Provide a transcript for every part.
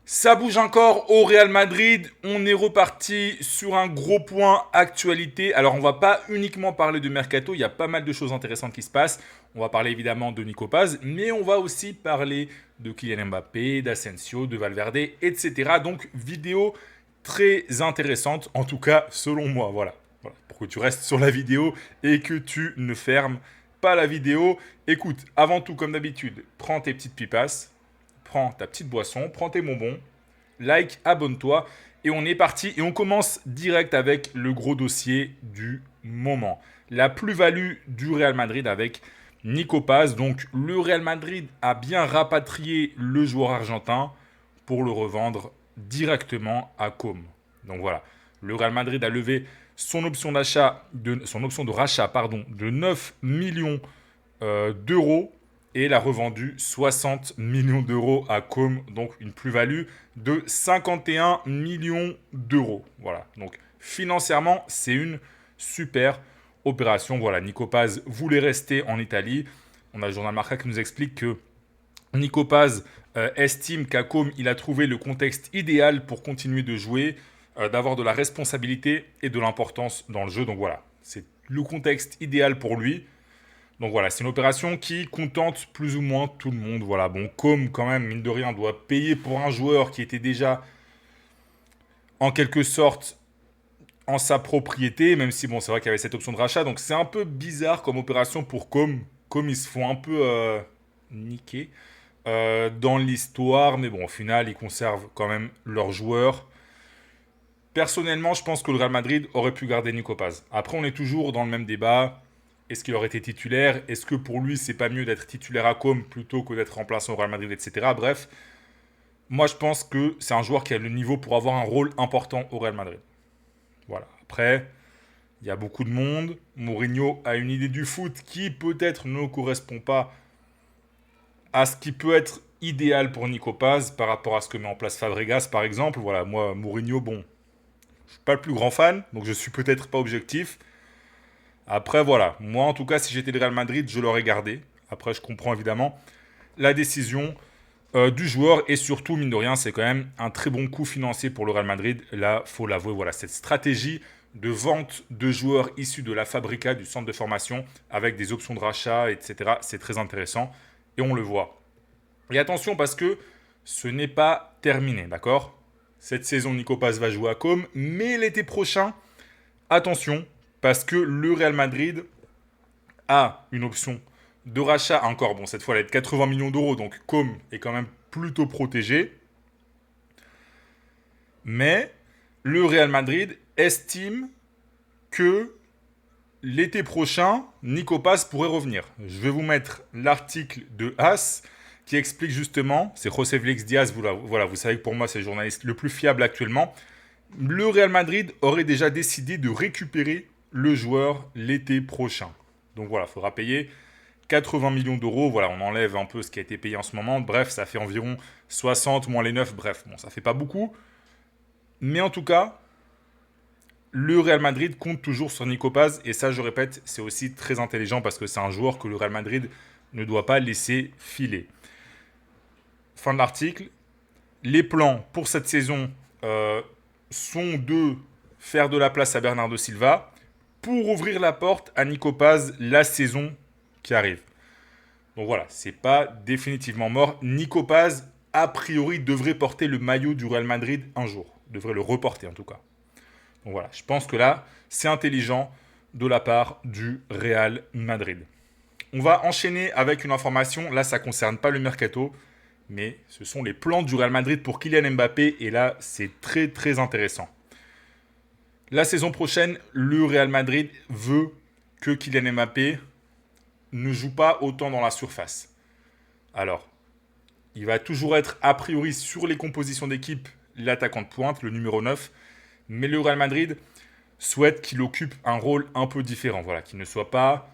Ça bouge encore au Real Madrid. On est reparti sur un gros point actualité. Alors, on va pas uniquement parler de Mercato. Il y a pas mal de choses intéressantes qui se passent. On va parler évidemment de Nico Paz, mais on va aussi parler de Kylian Mbappé, d'Asensio, de Valverde, etc. Donc, vidéo très intéressante, en tout cas selon moi. Voilà. Pour que tu restes sur la vidéo et que tu ne fermes pas la vidéo. Écoute, avant tout, comme d'habitude, prends tes petites pipasses, prends ta petite boisson, prends tes bonbons, like, abonne-toi et on est parti et on commence direct avec le gros dossier du moment. La plus-value du Real Madrid avec Nico Paz. Donc le Real Madrid a bien rapatrié le joueur argentin pour le revendre directement à Com. Donc voilà, le Real Madrid a levé son option de rachat de 9 millions d'euros et l'a revendu 60 millions d'euros à Com, donc une plus-value de 51 millions d'euros. Voilà, donc financièrement, c'est une super opération. Voilà, Nico Paz voulait rester en Italie. On a le journal Marca qui nous explique que Nico Paz estime qu'à Com, il a trouvé le contexte idéal pour continuer de jouer, d'avoir de la responsabilité et de l'importance dans le jeu. Donc voilà, c'est le contexte idéal pour lui. Donc voilà, c'est une opération qui contente plus ou moins tout le monde. Voilà, bon, Com, quand même, mine de rien, doit payer pour un joueur qui était déjà en quelque sorte en sa propriété, même si bon, c'est vrai qu'il y avait cette option de rachat. Donc c'est un peu bizarre comme opération pour Com. Com, ils se font un peu niquer dans l'histoire, mais bon, au final, ils conservent quand même leurs joueurs. Personnellement, je pense que le Real Madrid aurait pu garder Nico Paz. Après, on est toujours dans le même débat. Est-ce qu'il aurait été titulaire? Est-ce que pour lui, c'est pas mieux d'être titulaire à Com plutôt que d'être remplaçant au Real Madrid, etc. Bref, moi, je pense que c'est un joueur qui a le niveau pour avoir un rôle important au Real Madrid. Voilà. Après, il y a beaucoup de monde. Mourinho a une idée du foot qui peut-être ne correspond pas à ce qui peut être idéal pour Nico Paz par rapport à ce que met en place Fabregas, par exemple. Voilà, moi, Mourinho, bon, je suis pas le plus grand fan, donc je suis peut-être pas objectif. Après, voilà, moi, en tout cas, si j'étais le Real Madrid, je l'aurais gardé. Après, je comprends évidemment la décision du joueur et surtout, mine de rien, c'est quand même un très bon coup financier pour le Real Madrid. Là, faut l'avouer, voilà, cette stratégie de vente de joueurs issus de la Fabrica, du centre de formation, avec des options de rachat, etc., c'est très intéressant et on le voit. Et attention parce que ce n'est pas terminé, d'accord? Cette saison, Nico Paz va jouer à Com, mais l'été prochain, attention, parce que le Real Madrid a une option de rachat encore, bon cette fois elle est de 80 millions d'euros, donc Com est quand même plutôt protégé, mais le Real Madrid estime que l'été prochain, Nico Paz pourrait revenir. Je vais vous mettre l'article de As qui explique justement, c'est José Félix Diaz, voilà, vous savez que pour moi c'est le journaliste le plus fiable actuellement, le Real Madrid aurait déjà décidé de récupérer le joueur l'été prochain. Donc voilà, il faudra payer 80 millions d'euros. Voilà, on enlève un peu ce qui a été payé en ce moment. Bref, ça fait environ 60 moins les 9. Bref, bon, ça fait pas beaucoup. Mais en tout cas, le Real Madrid compte toujours sur Nico Paz. Et ça, je répète, c'est aussi très intelligent parce que c'est un joueur que le Real Madrid ne doit pas laisser filer. Fin de l'article. Les plans pour cette saison sont de faire de la place à Bernardo Silva pour ouvrir la porte à Nico Paz la saison qui arrive. Donc voilà, c'est pas définitivement mort. Nico Paz, a priori, devrait porter le maillot du Real Madrid un jour. Devrait le reporter en tout cas. Donc voilà, je pense que là, c'est intelligent de la part du Real Madrid. On va enchaîner avec une information. Là, ça ne concerne pas le mercato, mais ce sont les plans du Real Madrid pour Kylian Mbappé. Et là, c'est très très intéressant. La saison prochaine, le Real Madrid veut que Kylian Mbappé ne joue pas autant dans la surface. Alors, il va toujours être a priori sur les compositions d'équipe l'attaquant de pointe, le numéro 9. Mais le Real Madrid souhaite qu'il occupe un rôle un peu différent. Voilà, qu'il ne soit pas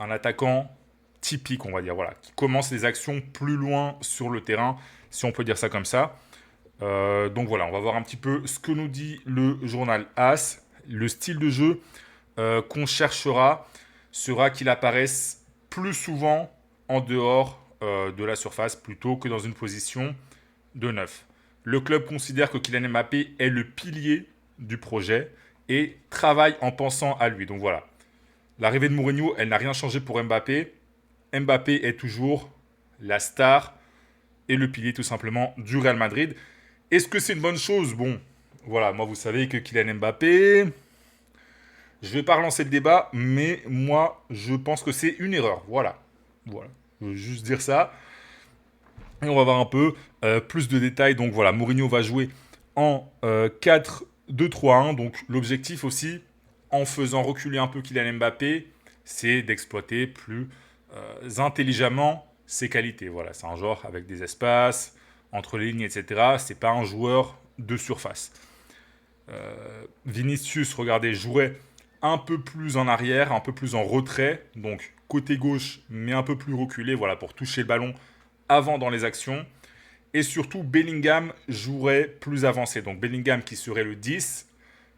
un attaquant typique, on va dire. Voilà, qui commence les actions plus loin sur le terrain, si on peut dire ça comme ça. Donc voilà, on va voir un petit peu ce que nous dit le journal AS. Le style de jeu qu'on cherchera sera qu'il apparaisse plus souvent en dehors de la surface plutôt que dans une position de 9. Le club considère que Kylian Mbappé est le pilier du projet et travaille en pensant à lui. Donc voilà, l'arrivée de Mourinho, elle n'a rien changé pour Mbappé. Mbappé est toujours la star et le pilier tout simplement du Real Madrid. Est-ce que c'est une bonne chose? Bon, voilà, moi vous savez que Kylian Mbappé, je vais pas relancer le débat, mais moi je pense que c'est une erreur. Voilà, voilà, je veux juste dire ça. Et on va voir un peu plus de détails. Donc voilà, Mourinho va jouer en 4-2-3-1. Donc l'objectif aussi, en faisant reculer un peu Kylian Mbappé, c'est d'exploiter plus intelligemment ses qualités. Voilà, c'est un joueur avec des espaces, entre les lignes, etc. C'est pas un joueur de surface. Vinicius, regardez, jouerait un peu plus en arrière, un peu plus en retrait. Donc côté gauche, mais un peu plus reculé, voilà, pour toucher le ballon avant dans les actions. Et surtout, Bellingham jouerait plus avancé. Donc Bellingham, qui serait le 10,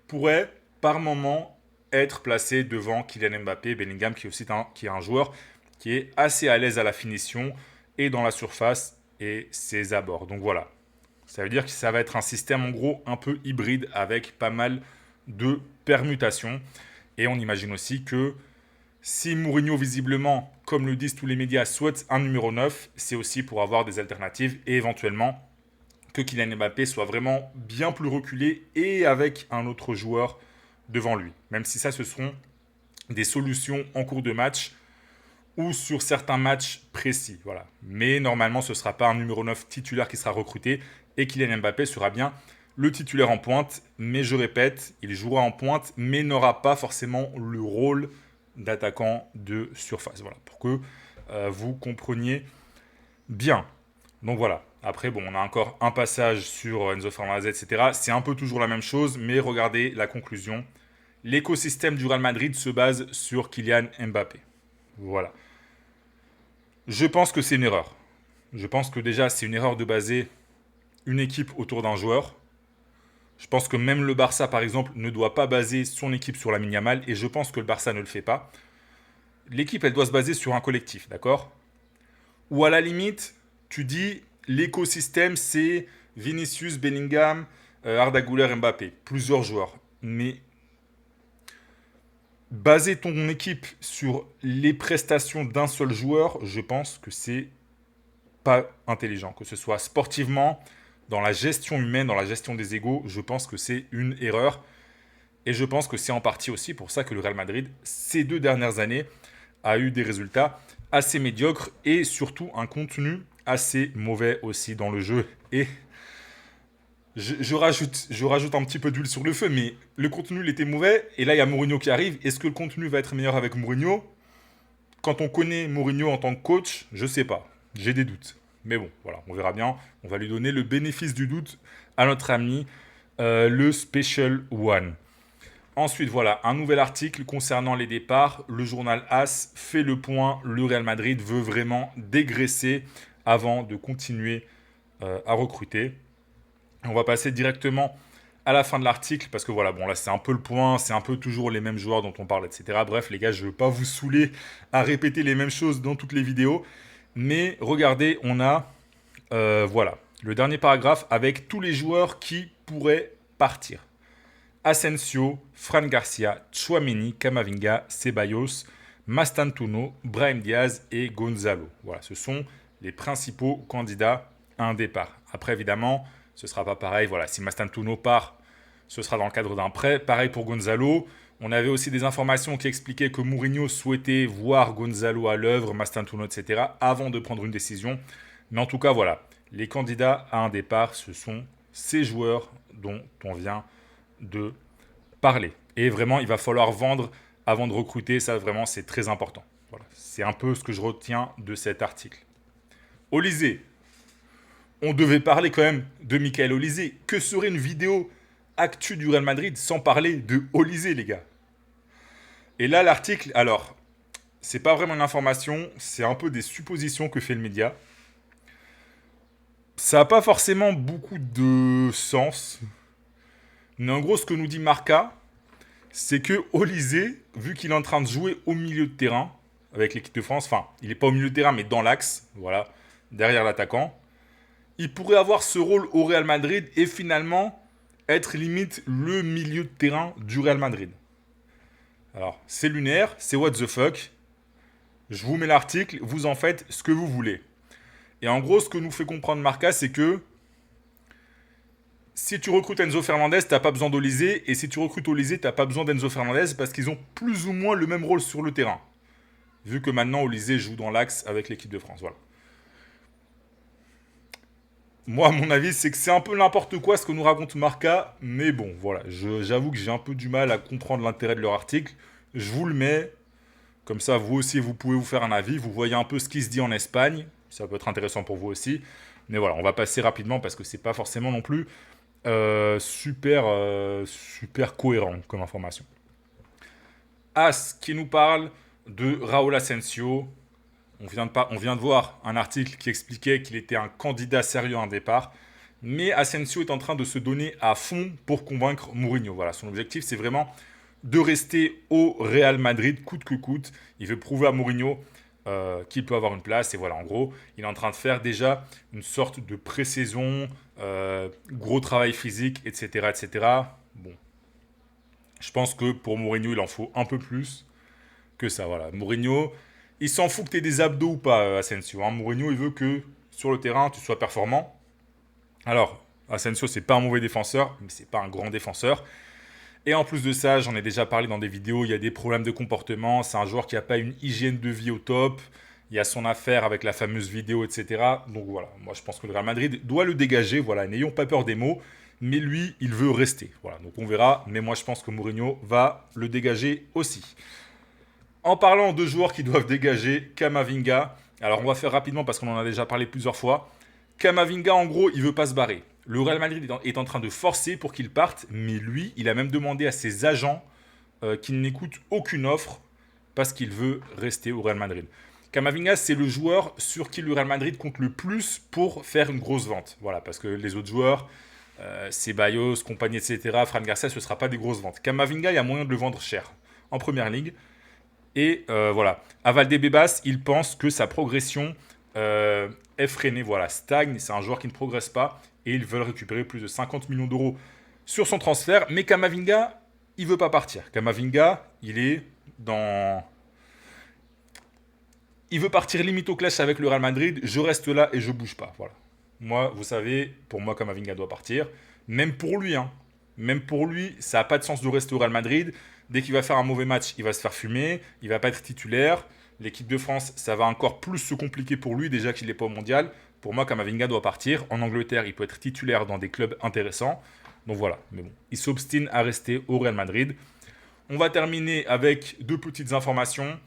pourrait par moment être placé devant Kylian Mbappé. Bellingham qui est un joueur qui est assez à l'aise à la finition et dans la surface et ses abords. Donc voilà, ça veut dire que ça va être un système en gros un peu hybride avec pas mal de permutations. Et on imagine aussi que si Mourinho, visiblement, comme le disent tous les médias, souhaite un numéro 9, c'est aussi pour avoir des alternatives et éventuellement que Kylian Mbappé soit vraiment bien plus reculé et avec un autre joueur devant lui. Même si ça, ce seront des solutions en cours de match ou sur certains matchs précis. Voilà. Mais normalement, ce ne sera pas un numéro 9 titulaire qui sera recruté et Kylian Mbappé sera bien le titulaire en pointe. Mais je répète, il jouera en pointe mais n'aura pas forcément le rôle d'attaquant de surface. Voilà, pour que vous compreniez bien. Donc voilà. Après, bon, on a encore un passage sur Enzo Fernandez, etc. C'est un peu toujours la même chose, mais regardez la conclusion. L'écosystème du Real Madrid se base sur Kylian Mbappé. Voilà. Je pense que c'est une erreur. Je pense que déjà, c'est une erreur de baser une équipe autour d'un joueur. Je pense que même le Barça, par exemple, ne doit pas baser son équipe sur Lamine Yamal, et je pense que le Barça ne le fait pas. L'équipe, elle doit se baser sur un collectif, d'accord? Ou à la limite, tu dis, l'écosystème, c'est Vinicius, Bellingham, Arda Güler, Mbappé. Plusieurs joueurs. Mais baser ton équipe sur les prestations d'un seul joueur, je pense que c'est pas intelligent. Que ce soit sportivement, dans la gestion humaine, dans la gestion des égos, je pense que c'est une erreur. Et je pense que c'est en partie aussi pour ça que le Real Madrid, ces 2 dernières années, a eu des résultats assez médiocres et surtout un contenu assez mauvais aussi dans le jeu. Et je rajoute un petit peu d'huile sur le feu, mais le contenu il était mauvais. Et là, il y a Mourinho qui arrive. Est-ce que le contenu va être meilleur avec Mourinho? Quand on connaît Mourinho en tant que coach, je sais pas. J'ai des doutes. Mais bon, voilà, on verra bien. On va lui donner le bénéfice du doute à notre ami, le Special One. Ensuite, voilà, un nouvel article concernant les départs. Le journal AS fait le point. Le Real Madrid veut vraiment dégraisser avant de continuer à recruter. On va passer directement à la fin de l'article parce que voilà, bon là c'est un peu le point, c'est un peu toujours les mêmes joueurs dont on parle, etc. Bref, les gars, je ne veux pas vous saouler à répéter les mêmes choses dans toutes les vidéos. Mais regardez, on a, voilà, le dernier paragraphe avec tous les joueurs qui pourraient partir. Asensio, Fran Garcia, Tchouaméni, Camavinga, Ceballos, Mastantuono, Brahim Diaz et Gonzalo. Voilà, ce sont les principaux candidats à un départ. Après, évidemment, ce ne sera pas pareil. Voilà, si Mastantuono part, ce sera dans le cadre d'un prêt. Pareil pour Gonzalo. On avait aussi des informations qui expliquaient que Mourinho souhaitait voir Gonzalo à l'œuvre, Mastantuono, etc., avant de prendre une décision. Mais en tout cas, voilà, les candidats à un départ, ce sont ces joueurs dont on vient de parler. Et vraiment, il va falloir vendre avant de recruter. Ça, vraiment, c'est très important. Voilà. C'est un peu ce que je retiens de cet article. Olise. On devait parler quand même de Michael Olise. Que serait une vidéo actu du Real Madrid sans parler de Olise, les gars? Et là, l'article, alors, c'est pas vraiment une information, c'est un peu des suppositions que fait le média. Ça n'a pas forcément beaucoup de sens. Mais en gros, ce que nous dit Marca, c'est que Olise, vu qu'il est en train de jouer au milieu de terrain avec l'équipe de France, enfin, il n'est pas au milieu de terrain, mais dans l'axe, voilà, derrière l'attaquant, il pourrait avoir ce rôle au Real Madrid et finalement être limite le milieu de terrain du Real Madrid. Alors, c'est lunaire, c'est what the fuck. Je vous mets l'article, vous en faites ce que vous voulez. Et en gros, ce que nous fait comprendre Marca, c'est que si tu recrutes Enzo Fernandez, t'as pas besoin d'Olise. Et si tu recrutes Olise, t'as pas besoin d'Enzo Fernandez parce qu'ils ont plus ou moins le même rôle sur le terrain. Vu que maintenant Olise joue dans l'axe avec l'équipe de France. Voilà. Moi, à mon avis, c'est que c'est un peu n'importe quoi ce que nous raconte Marca. Mais bon, voilà. J'avoue que j'ai un peu du mal à comprendre l'intérêt de leur article. Je vous le mets. Comme ça, vous aussi, vous pouvez vous faire un avis. Vous voyez un peu ce qui se dit en Espagne. Ça peut être intéressant pour vous aussi. Mais voilà, on va passer rapidement parce que c'est pas forcément non plus super cohérent comme information. As qui nous parle de Raúl Asensio. On vient de voir un article qui expliquait qu'il était un candidat sérieux à un départ. Mais Asensio est en train de se donner à fond pour convaincre Mourinho. Voilà, son objectif, c'est vraiment de rester au Real Madrid coûte que coûte. Il veut prouver à Mourinho qu'il peut avoir une place. Et voilà, en gros, il est en train de faire déjà une sorte de pré-saison, gros travail physique, etc., etc. Bon, je pense que pour Mourinho, il en faut un peu plus que ça. Voilà, Mourinho, il s'en fout que tu aies des abdos ou pas, Asensio. Hein. Mourinho, il veut que sur le terrain, tu sois performant. Alors, Asensio, c'est pas un mauvais défenseur, mais c'est pas un grand défenseur. Et en plus de ça, j'en ai déjà parlé dans des vidéos, il y a des problèmes de comportement. C'est un joueur qui n'a pas une hygiène de vie au top. Il y a son affaire avec la fameuse vidéo, etc. Donc voilà, moi je pense que le Real Madrid doit le dégager. Voilà, n'ayons pas peur des mots. Mais lui, il veut rester. Voilà, donc on verra. Mais moi je pense que Mourinho va le dégager aussi. En parlant de joueurs qui doivent dégager, Camavinga. Alors on va faire rapidement parce qu'on en a déjà parlé plusieurs fois. Camavinga, en gros, il veut pas se barrer. Le Real Madrid est en train de forcer pour qu'il parte, mais lui, il a même demandé à ses agents qu'il n'écoute aucune offre parce qu'il veut rester au Real Madrid. Camavinga, c'est le joueur sur qui le Real Madrid compte le plus pour faire une grosse vente. Voilà, parce que les autres joueurs, Ceballos, compagnie, etc., Fran Garcia, ce ne sera pas des grosses ventes. Camavinga, il y a moyen de le vendre cher en première ligue. Et voilà, à Valdebebas, il pense que sa progression est freinée, voilà, stagne. C'est un joueur qui ne progresse pas et ils veulent récupérer plus de 50 millions d'euros sur son transfert. Mais Camavinga, il veut pas partir. Camavinga, il est dans... Il veut partir limite au clash avec le Real Madrid. Je reste là et je bouge pas. Voilà. Moi, vous savez, pour moi, Camavinga doit partir. Même pour lui, hein. Même pour lui, ça n'a pas de sens de rester au Real Madrid. Dès qu'il va faire un mauvais match, il va se faire fumer. Il va pas être titulaire. L'équipe de France, ça va encore plus se compliquer pour lui, déjà qu'il n'est pas au mondial. Pour moi, Camavinga doit partir. En Angleterre, il peut être titulaire dans des clubs intéressants. Donc voilà. Mais bon, il s'obstine à rester au Real Madrid. On va terminer avec deux petites informations.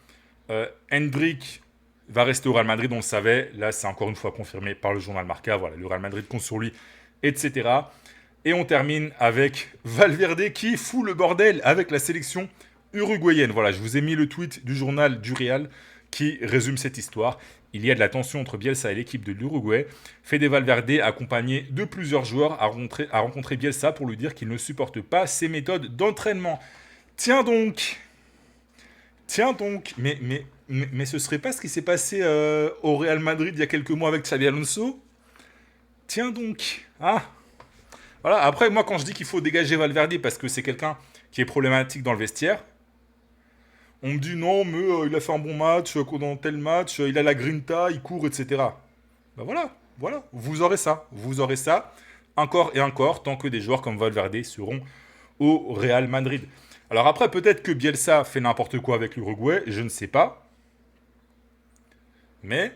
Hendrik va rester au Real Madrid, on le savait. Là, c'est encore une fois confirmé par le journal Marca. Voilà, le Real Madrid compte sur lui, etc. Et on termine avec Valverde qui fout le bordel avec la sélection uruguayenne. Voilà, je vous ai mis le tweet du journal du Real qui résume cette histoire. Il y a de la tension entre Bielsa et l'équipe de l'Uruguay. Fede Valverde, accompagné de plusieurs joueurs, a rencontré Bielsa pour lui dire qu'il ne supporte pas ses méthodes d'entraînement. Tiens donc, mais ce serait pas ce qui s'est passé au Real Madrid il y a quelques mois avec Xabi Alonso? Tiens donc, ah. Voilà, après, moi, quand je dis qu'il faut dégager Valverde parce que c'est quelqu'un qui est problématique dans le vestiaire, on me dit non, mais il a fait un bon match, dans tel match, il a la grinta, il court, etc. Ben voilà, vous aurez ça, encore et encore, tant que des joueurs comme Valverde seront au Real Madrid. Alors après, peut-être que Bielsa fait n'importe quoi avec l'Uruguay, je ne sais pas. Mais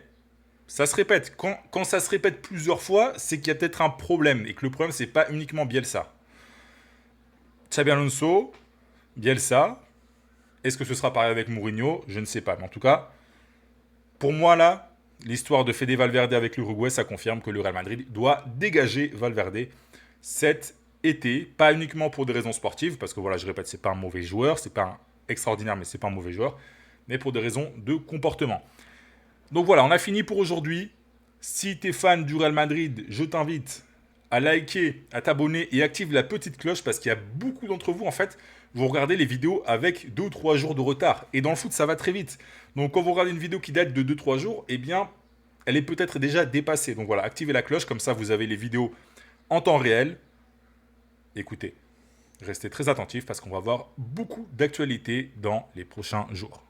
ça se répète. Quand ça se répète plusieurs fois, c'est qu'il y a peut-être un problème. Et que le problème, c'est pas uniquement Bielsa. Xabi Alonso, Bielsa. Est-ce que ce sera pareil avec Mourinho? Je ne sais pas. Mais en tout cas, pour moi, là, l'histoire de Fede Valverde avec l'Uruguay, ça confirme que le Real Madrid doit dégager Valverde cet été. Pas uniquement pour des raisons sportives, parce que voilà, je répète, c'est pas un mauvais joueur. C'est pas un extraordinaire, mais c'est pas un mauvais joueur. Mais pour des raisons de comportement. Donc voilà, on a fini pour aujourd'hui. Si tu es fan du Real Madrid, je t'invite à liker, à t'abonner et active la petite cloche parce qu'il y a beaucoup d'entre vous, en fait, vous regardez les vidéos avec 2 ou 3 jours de retard. Et dans le foot, ça va très vite. Donc quand vous regardez une vidéo qui date de 2-3 jours, eh bien, elle est peut-être déjà dépassée. Donc voilà, activez la cloche, comme ça vous avez les vidéos en temps réel. Écoutez, restez très attentifs parce qu'on va avoir beaucoup d'actualités dans les prochains jours.